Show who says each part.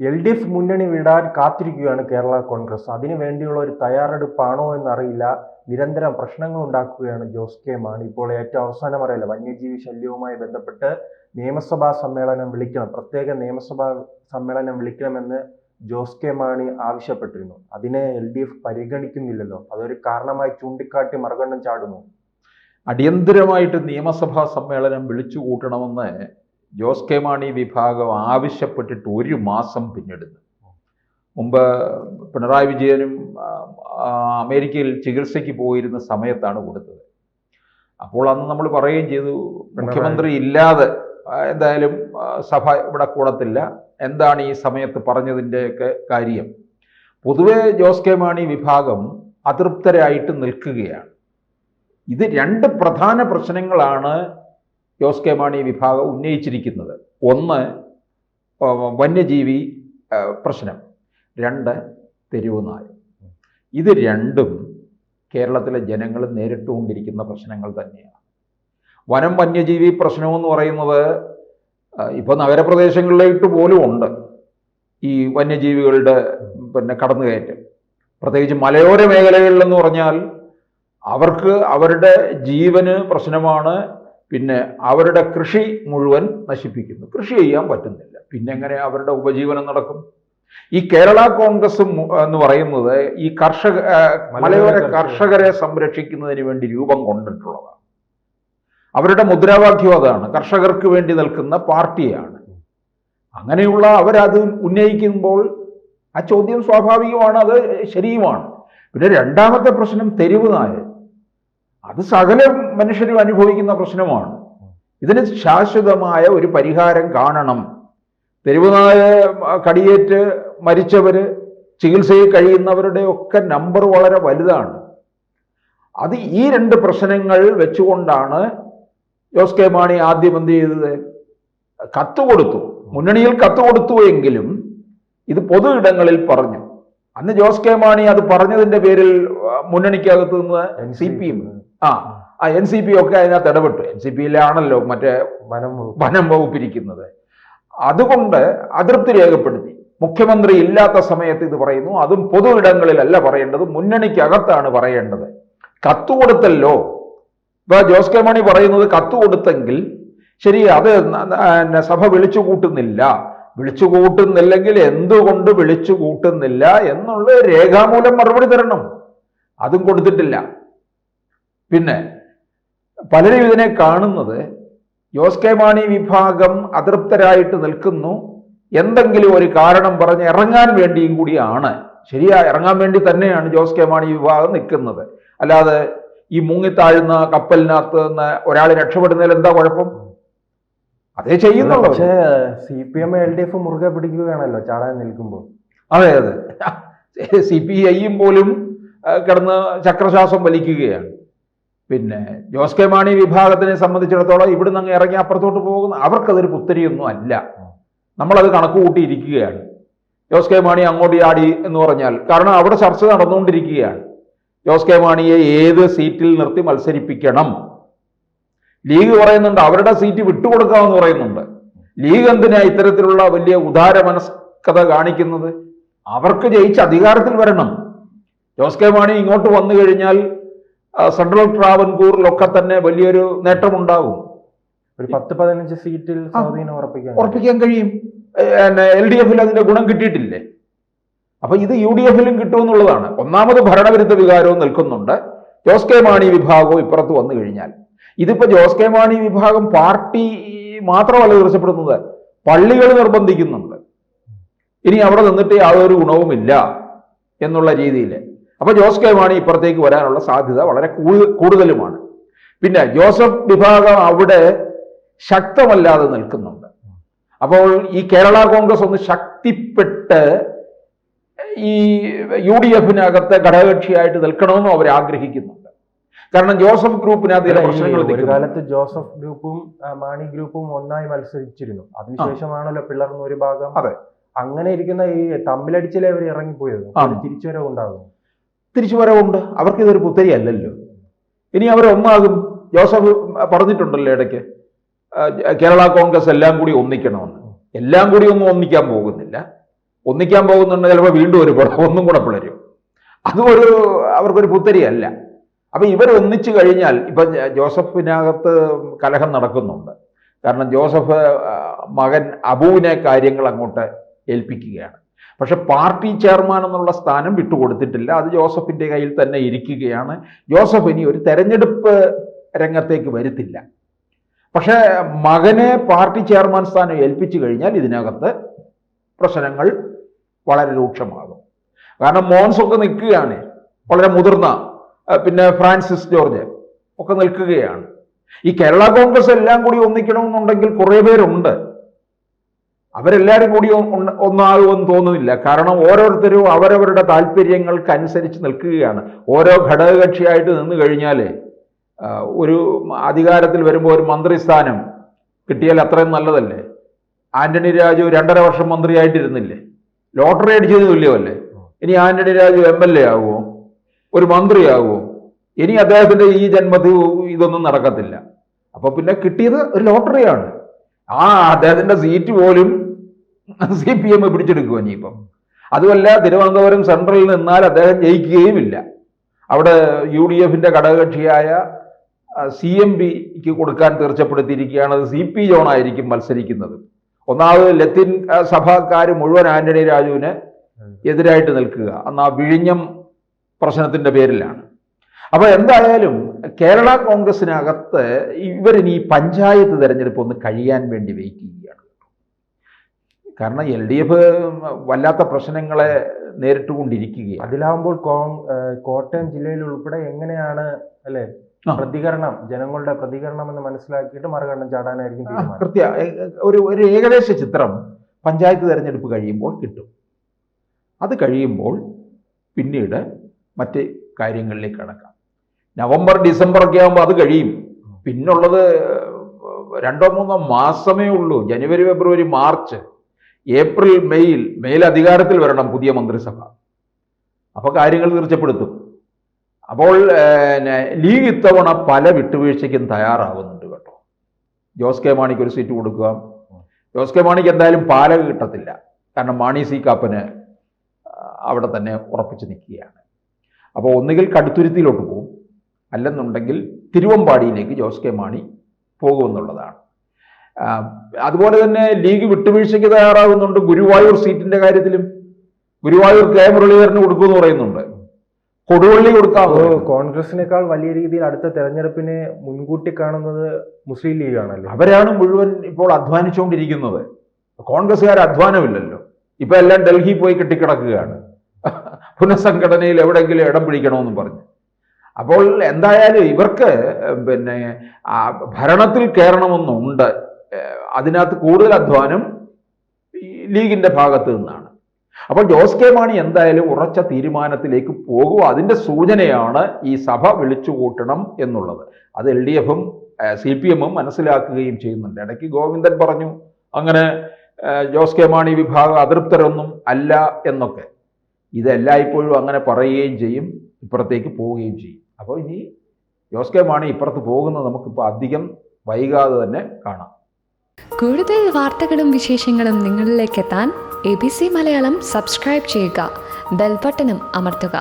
Speaker 1: LDF മുന്നണി വിടാൻ കാത്തിരിക്കുകയാണ് കേരള കോൺഗ്രസ്. അതിനു വേണ്ടിയുള്ള ഒരു തയ്യാറെടുപ്പാണോ എന്നറിയില്ല. നിരന്തരം പ്രശ്നങ്ങൾ ഉണ്ടാക്കുകയാണ് ജോസ് കെ മാണി. ഇപ്പോൾ ഏറ്റവും അവസാനം അറിയില്ല, വന്യജീവി ശല്യവുമായി ബന്ധപ്പെട്ട് നിയമസഭാ സമ്മേളനം വിളിക്കണം, പ്രത്യേക നിയമസഭാ സമ്മേളനം വിളിക്കണമെന്ന് ജോസ് കെ മാണി ആവശ്യപ്പെട്ടിരുന്നു. അതിനെ LDF പരിഗണിക്കുന്നില്ലല്ലോ. അതൊരു കാരണമായി ചൂണ്ടിക്കാട്ടി മറുകണ്ഠം ചാടുന്നു.
Speaker 2: അടിയന്തരമായിട്ട് നിയമസഭാ സമ്മേളനം വിളിച്ചു കൂട്ടണമെന്ന് ജോസ് കെ മാണി വിഭാഗം ആവശ്യപ്പെട്ടിട്ട് 1 മാസം പിന്നിടുന്നു. മുമ്പ് പിണറായി വിജയനും അമേരിക്കയിൽ ചികിത്സയ്ക്ക് പോയിരുന്ന സമയത്താണ് കൊടുത്തത്. അപ്പോൾ അന്ന് നമ്മൾ പറയുകയും ചെയ്തു, മുഖ്യമന്ത്രി ഇല്ലാതെ എന്തായാലും സഭ ഇവിടെ കൂടത്തില്ല. എന്താണ് ഈ സമയത്ത് പറഞ്ഞതിൻ്റെയൊക്കെ കാര്യം? പൊതുവെ ജോസ് കെ മാണി വിഭാഗം അതൃപ്തരായിട്ട് നിൽക്കുകയാണ്. ഇത് 2 പ്രധാന പ്രശ്നങ്ങളാണ് ജോസ് കെ മാണി വിഭാഗം ഉന്നയിച്ചിരിക്കുന്നത്. ഒന്ന്, വന്യജീവി പ്രശ്നം. 2, തെരുവ് നായ. ഇത് രണ്ടും കേരളത്തിലെ ജനങ്ങൾ നേരിട്ടുകൊണ്ടിരിക്കുന്ന പ്രശ്നങ്ങൾ തന്നെയാണ്. വനം വന്യജീവി പ്രശ്നമെന്ന് പറയുന്നത് ഇപ്പോൾ നഗരപ്രദേശങ്ങളിലേക്ക് പോലും ഉണ്ട് ഈ വന്യജീവികളുടെ കടന്നുകയറ്റം. പ്രത്യേകിച്ച് മലയോര മേഖലകളിലെന്ന് പറഞ്ഞാൽ അവർക്ക് അവരുടെ ജീവന് പ്രശ്നമാണ്. പിന്നെ അവരുടെ കൃഷി മുഴുവൻ നശിപ്പിക്കുന്നു. കൃഷി ചെയ്യാൻ പറ്റുന്നില്ല. പിന്നെ എങ്ങനെ അവരുടെ ഉപജീവനം നടക്കും? ഈ കേരള കോൺഗ്രസ് എന്ന് പറയുന്നത് ഈ മലയോര കർഷകരെ സംരക്ഷിക്കുന്നതിന് വേണ്ടി രൂപം കൊണ്ടിട്ടുള്ളതാണ്. അവരുടെ മുദ്രാവാക്യം അതാണ്, കർഷകർക്ക് വേണ്ടി നിൽക്കുന്ന പാർട്ടിയാണ്. അങ്ങനെയുള്ള അവരത് ഉന്നയിക്കുമ്പോൾ ആ ചോദ്യം സ്വാഭാവികമാണ്, അത് ശരിയുമാണ്. പിന്നെ രണ്ടാമത്തെ പ്രശ്നം തെരുവ് നായ. അത് സകല മനുഷ്യരും അനുഭവിക്കുന്ന പ്രശ്നമാണ്. ഇതിന് ശാശ്വതമായ ഒരു പരിഹാരം കാണണം. തെരുവുനായ കടിയേറ്റ് മരിച്ചവർ, ചികിത്സയിൽ കഴിയുന്നവരുടെ ഒക്കെ നമ്പർ വളരെ വലുതാണ്. അത് ഈ 2 പ്രശ്നങ്ങൾ വെച്ചുകൊണ്ടാണ് ജോസ് കെ മാണി ആദ്യം എന്ത് ചെയ്തത്? കത്ത് കൊടുത്തു. മുന്നണിയിൽ കത്ത് കൊടുത്തു എങ്കിലും ഇത് പൊതു ഇടങ്ങളിൽ പറഞ്ഞു. അന്ന് ജോസ് കെ മാണി അത് പറഞ്ഞതിന്റെ പേരിൽ മുന്നണിക്കകത്ത് നിന്ന് CPM NCP ഒക്കെ അതിനകത്ത് ഇടപെട്ടു. NCPയിലാണല്ലോ മറ്റേ വനം വകുപ്പിരിക്കുന്നത്. അതുകൊണ്ട് അതൃപ്തി രേഖപ്പെടുത്തി. മുഖ്യമന്ത്രി ഇല്ലാത്ത സമയത്ത് ഇത് പറയുന്നു, അതും പൊതു ഇടങ്ങളിലല്ല പറയേണ്ടത്, മുന്നണിക്കകത്താണ് പറയേണ്ടത്. കത്ത് കൊടുത്തല്ലോ. ഇപ്പൊ ജോസ് കെ മാണി പറയുന്നത് കത്ത് കൊടുത്തെങ്കിൽ ശരി, അത് സഭ വിളിച്ചു കൂട്ടുന്നില്ല. വിളിച്ചു കൂട്ടുന്നില്ലെങ്കിൽ എന്തുകൊണ്ട് വിളിച്ചു കൂട്ടുന്നില്ല എന്നുള്ള രേഖാമൂലം മറുപടി തരണം. അതും കൊടുത്തിട്ടില്ല. പിന്നെ പലരും ഇതിനെ കാണുന്നത് ജോസ് കെ മാണി വിഭാഗം അതൃപ്തരായിട്ട് നിൽക്കുന്നു, എന്തെങ്കിലും ഒരു കാരണം പറഞ്ഞ് ഇറങ്ങാൻ വേണ്ടിയും കൂടിയാണ്. ശരിയാ, ഇറങ്ങാൻ വേണ്ടി തന്നെയാണ് ജോസ് കെ മാണി വിഭാഗം നിൽക്കുന്നത്. അല്ലാതെ ഈ മുങ്ങിത്താഴുന്ന കപ്പലിനകത്ത് നിന്ന് ഒരാൾ രക്ഷപ്പെടുന്നതിൽ എന്താ കുഴപ്പം? അതേ ചെയ്യുന്നുള്ളൂ.
Speaker 1: പക്ഷേ CPM LDF മുറുകെ പിടിക്കുകയാണല്ലോ ചാടാൻ നിൽക്കുമ്പോൾ.
Speaker 2: അതെ, CPIയും പോലും കിടന്ന് ചക്രശ്വാസം വലിക്കുകയാണ്. പിന്നെ ജോസ് കെ മാണി വിഭാഗത്തിനെ സംബന്ധിച്ചിടത്തോളം ഇവിടുന്ന് അങ്ങ് ഇറങ്ങി അപ്പുറത്തോട്ട് പോകുന്ന അവർക്കതൊരു പുത്തരിയൊന്നും അല്ല. നമ്മളത് കണക്ക് കൂട്ടിയിരിക്കുകയാണ്. ജോസ് കെ മാണി അങ്ങോട്ട് ചാടി എന്ന് പറഞ്ഞാൽ, കാരണം അവിടെ ചർച്ച നടന്നുകൊണ്ടിരിക്കുകയാണ്. ജോസ് കെ മാണിയെ ഏത് സീറ്റിൽ നിർത്തി മത്സരിപ്പിക്കണം. ലീഗ് പറയുന്നുണ്ട് അവരുടെ സീറ്റ് വിട്ടുകൊടുക്കാമെന്ന് പറയുന്നുണ്ട്. ലീഗ് എന്തിനാ ഇത്തരത്തിലുള്ള വലിയ ഉദാരമനസ്കത കാണിക്കുന്നത്? അവർക്ക് ജയിച്ച് അധികാരത്തിൽ വരണം. ജോസ് കെ മാണി ഇങ്ങോട്ട് വന്നു കഴിഞ്ഞാൽ സെൻട്രൽ ട്രാവൻകൂറിലൊക്കെ തന്നെ വലിയൊരു നേട്ടമുണ്ടാകും.
Speaker 1: ഒരു 10-15 സീറ്റിൽ സ്വാധീനം
Speaker 2: ഉറപ്പിക്കാൻ കഴിയും. LDFൽ അതിന്റെ ഗുണം കിട്ടിയിട്ടില്ലേ? അപ്പൊ ഇത് UDFലും കിട്ടുമെന്നുള്ളതാണ്. ഒന്നാമത് ഭരണവിരുദ്ധ വികാരവും നിൽക്കുന്നുണ്ട്. ജോസ് കെ മാണി വിഭാഗവും ഇപ്പുറത്ത് വന്നു കഴിഞ്ഞാൽ, ഇതിപ്പോ ജോസ് കെ മാണി വിഭാഗം പാർട്ടി മാത്രമല്ല തീർച്ചപ്പെടുന്നത്, പള്ളികൾ നിർബന്ധിക്കുന്നുണ്ട്. ഇനി അവിടെ നിന്നിട്ട് യാതൊരു ഗുണവുമില്ല എന്നുള്ള രീതിയിൽ. അപ്പൊ ജോസ് കെ മാണി ഇപ്പുറത്തേക്ക് വരാനുള്ള സാധ്യത വളരെ കൂടുതലുമാണ്. പിന്നെ ജോസഫ് വിഭാഗം അവിടെ ശക്തമല്ലാതെ നിൽക്കുന്നുണ്ട്. അപ്പോൾ ഈ കേരള കോൺഗ്രസ് ഒന്ന് ശക്തിപ്പെട്ട് ഈ UDFനകത്തെ ഘടകകക്ഷിയായിട്ട് നിൽക്കണമെന്നും അവർ ആഗ്രഹിക്കുന്നുണ്ട്. കാരണം ജോസഫ് ഗ്രൂപ്പിനകത്ത് ചില പ്രശ്നങ്ങൾ.
Speaker 1: ഒരു കാലത്ത് ജോസഫ് ഗ്രൂപ്പും മാണി ഗ്രൂപ്പും ഒന്നായി മത്സരിച്ചിരുന്നു. അതിനുശേഷമാണല്ലോ പിളർന്ന ഒരു ഭാഗം.
Speaker 2: അതെ,
Speaker 1: അങ്ങനെ ഇരിക്കുന്ന ഈ തമ്മിലടിച്ചിലെ അവർ ഇറങ്ങിപ്പോയത്. തിരിച്ചുവരവുണ്ടാകും.
Speaker 2: തിരിച്ചുവരവുണ്ട്. അവർക്ക് ഇതൊരു പുത്തരി അല്ലല്ലോ. ഇനി അവരൊന്നാകും. ജോസഫ് പറഞ്ഞിട്ടുണ്ടല്ലോ ഇടയ്ക്ക്, കേരള കോൺഗ്രസ് എല്ലാം കൂടി ഒന്നിക്കണമെന്ന്. എല്ലാം കൂടി ഒന്നും ഒന്നിക്കാൻ പോകുന്നില്ല. ഒന്നിക്കാൻ പോകുന്നുണ്ട്, ചിലപ്പോൾ വീണ്ടും ഒരു ഒന്നും കൂടെ പിളരും. അതും അവർക്കൊരു പുത്തരിയല്ല. അപ്പം ഇവർ ഒന്നിച്ചു കഴിഞ്ഞാൽ ഇപ്പം ജോസഫിനകത്ത് കലഹം നടക്കുന്നുണ്ട്. കാരണം ജോസഫ് മകൻ അബുവിനെ കാര്യങ്ങൾ അങ്ങോട്ട് ഏൽപ്പിക്കുകയാണ്. പക്ഷെ പാർട്ടി ചെയർമാൻ എന്നുള്ള സ്ഥാനം വിട്ടുകൊടുത്തിട്ടില്ല. അത് ജോസഫിൻ്റെ കയ്യിൽ തന്നെ ഇരിക്കുകയാണ്. ജോസഫ് ഇനി ഒരു തെരഞ്ഞെടുപ്പ് രംഗത്തേക്ക് വരുത്തില്ല. പക്ഷേ മകനെ പാർട്ടി ചെയർമാൻ സ്ഥാനം ഏൽപ്പിച്ചു കഴിഞ്ഞാൽ ഇതിനകത്ത് പ്രശ്നങ്ങൾ വളരെ രൂക്ഷമാകും. കാരണം മോൻസ് ഒക്കെ നിൽക്കുകയാണ്, വളരെ മുതിർന്ന, പിന്നെ ഫ്രാൻസിസ് ജോർജ് ഒക്കെ നിൽക്കുകയാണ്. ഈ കേരള കോൺഗ്രസ് എല്ലാം കൂടി ഒന്നിക്കണമെന്നുണ്ടെങ്കിൽ കുറേ പേരുണ്ട്. അവരെല്ലാവരും കൂടി ഒന്നാകുമെന്ന് തോന്നുന്നില്ല. കാരണം ഓരോരുത്തരും അവരവരുടെ താല്പര്യങ്ങൾക്കനുസരിച്ച് നിൽക്കുകയാണ്. ഓരോ ഘടകകക്ഷിയായിട്ട് നിന്ന് കഴിഞ്ഞാൽ ഒരു അധികാരത്തിൽ വരുമ്പോൾ ഒരു മന്ത്രിസ്ഥാനം കിട്ടിയാൽ അത്രയും നല്ലതല്ലേ? ആന്റണി രാജു 2.5 വർഷം മന്ത്രിയായിട്ടിരുന്നില്ലേ? ലോട്ടറി അടിച്ചതിന് തുല്യമല്ലേ? ഇനി ആന്റണി രാജു MLA ആകുമോ? ഒരു മന്ത്രിയാകുമോ? ഇനി അദ്ദേഹത്തിന്റെ ഈ ജന്മത്തിൽ ഇതൊന്നും നടക്കത്തില്ല. അപ്പൊ പിന്നെ കിട്ടിയത് ഒരു ലോട്ടറിയാണ്. അദ്ദേഹത്തിന്റെ സീറ്റ് പോലും CPM പിടിച്ചെടുക്കുക ഇനിയിപ്പം. അതുമല്ല, തിരുവനന്തപുരം സെൻട്രലിൽ നിന്നാൽ അദ്ദേഹം ജയിക്കുകയുമില്ല. അവിടെ UDF-ന്റെ ഘടകകക്ഷിയായ CMPക്ക് കൊടുക്കാൻ തീർച്ചപ്പെടുത്തിയിരിക്കുകയാണ്. അത് CP ജോൺ ആയിരിക്കും മത്സരിക്കുന്നത്. ഒന്നാമത് ലത്തീൻ സഭക്കാർ മുഴുവൻ ആന്റണി രാജുവിന് എതിരായിട്ട് നിൽക്കുക എന്നാ വിഴിഞ്ഞം പ്രശ്നത്തിന്റെ പേരിലാണ്. അപ്പൊ എന്തായാലും കേരള കോൺഗ്രസിനകത്ത് ഇവരിനി പഞ്ചായത്ത് തെരഞ്ഞെടുപ്പ് ഒന്ന് കഴിയാൻ വേണ്ടി വെയിറ്റ് ചെയ്യുകയാണ്. കാരണം LDF വല്ലാത്ത പ്രശ്നങ്ങളെ നേരിട്ടുകൊണ്ടിരിക്കുകയാണ്.
Speaker 1: അതിലാവുമ്പോൾ കോട്ടയം ജില്ലയിൽ ഉൾപ്പെടെ എങ്ങനെയാണ് അല്ലെ പ്രതികരണം, ജനങ്ങളുടെ പ്രതികരണം എന്ന് മനസ്സിലാക്കിയിട്ട് മറുകണ്ഠം ചാടാനായിരിക്കും തീരുമാനം.
Speaker 2: ഒരു ഏകദേശ ചിത്രം പഞ്ചായത്ത് തെരഞ്ഞെടുപ്പ് കഴിയുമ്പോൾ കിട്ടും. അത് കഴിയുമ്പോൾ പിന്നീട് മറ്റ് കാര്യങ്ങളിലേക്ക് കടക്കാം. നവംബർ ഡിസംബർ ഒക്കെ ആകുമ്പോൾ അത് കഴിയും. പിന്നുള്ളത് 2-3 മാസമേ ഉള്ളൂ. ജനുവരി, ഫെബ്രുവരി, മാർച്ച്, ഏപ്രിൽ, മെയ്യിൽ അധികാരത്തിൽ വരണം പുതിയ മന്ത്രിസഭ. അപ്പോൾ കാര്യങ്ങൾ തീർച്ചപ്പെടുത്തും. അപ്പോൾ ലീഗ് ഇത്തവണ പല വിട്ടുവീഴ്ചയ്ക്കും തയ്യാറാവുന്നുണ്ട് കേട്ടോ. ജോസ് കെ മാണിക്ക് ഒരു സീറ്റ് കൊടുക്കുക. ജോസ് കെ മാണിക്ക് എന്തായാലും പാലക കിട്ടത്തില്ല. കാരണം മാണി സി കാപ്പന് അവിടെ തന്നെ ഉറപ്പിച്ച് നിൽക്കുകയാണ്. അപ്പോൾ ഒന്നുകിൽ കടുത്തുരുത്തിയിലോട്ട് പോകും, അല്ലെന്നുണ്ടെങ്കിൽ തിരുവമ്പാടിയിലേക്ക് ജോസ് കെ മാണി പോകുമെന്നുള്ളതാണ്. അതുപോലെ തന്നെ ലീഗ് വിട്ടുവീഴ്ചയ്ക്ക് തയ്യാറാകുന്നുണ്ട് ഗുരുവായൂർ സീറ്റിന്റെ കാര്യത്തിലും. ഗുരുവായൂർ കെ മുരളീധരന് കൊടുക്കുമെന്ന് പറയുന്നുണ്ട്. കൊടുവള്ളി കൊടുക്കാം.
Speaker 1: കോൺഗ്രസിനേക്കാൾ വലിയ രീതിയിൽ അടുത്ത തെരഞ്ഞെടുപ്പിനെ മുൻകൂട്ടി കാണുന്നത് മുസ്ലിം ലീഗാണല്ലോ.
Speaker 2: അവരാണ് മുഴുവൻ ഇപ്പോൾ അധ്വാനിച്ചുകൊണ്ടിരിക്കുന്നത്. കോൺഗ്രസ്സുകാർ അധ്വാനമില്ലല്ലോ. ഇപ്പൊ എല്ലാം ഡൽഹി പോയി കെട്ടിക്കിടക്കുകയാണ്, പുനഃസംഘടനയിൽ എവിടെയെങ്കിലും ഇടം പിടിക്കണമെന്നും പറഞ്ഞു. അപ്പോൾ എന്തായാലും ഇവർക്ക് പിന്നെ ഭരണത്തിൽ കയറണമെന്നുണ്ട്. അതിനകത്ത് കൂടുതൽ അധ്വാനം ലീഗിന്റെ ഭാഗത്ത് നിന്നാണ്. അപ്പോൾ ജോസ് കെ മാണി എന്തായാലും ഉറച്ച തീരുമാനത്തിലേക്ക് പോകും. അതിന്റെ സൂചനയാണ് ഈ സഭ വിളിച്ചു കൂട്ടണം എന്നുള്ളത്. അത് LDF-ഉം CPM-ഉം മനസ്സിലാക്കുകയും ചെയ്യുന്നുണ്ട്. ഇടയ്ക്ക് ഗോവിന്ദൻ പറഞ്ഞു അങ്ങനെ ജോസ് കെ മാണി വിഭാഗം അതൃപ്തരൊന്നും അല്ല എന്നൊക്കെ. ഇതെല്ലായ്പ്പോഴും അങ്ങനെ പറയുകയും ചെയ്യും, ഇപ്പുറത്തേക്ക് പോവുകയും ചെയ്യും. അപ്പോൾ ഇനി ജോസ് കെ മാണി ഇപ്പുറത്ത് പോകുന്നത് നമുക്കിപ്പോൾ അധികം വൈകാതെ തന്നെ കാണാം.
Speaker 3: കൂടുതൽ വാർത്തകളും വിശേഷങ്ങളും നിങ്ങളിലേക്ക് എത്താൻ ABC മലയാളം സബ്സ്ക്രൈബ് ചെയ്യുക, ബെൽ ബട്ടണും അമർത്തുക.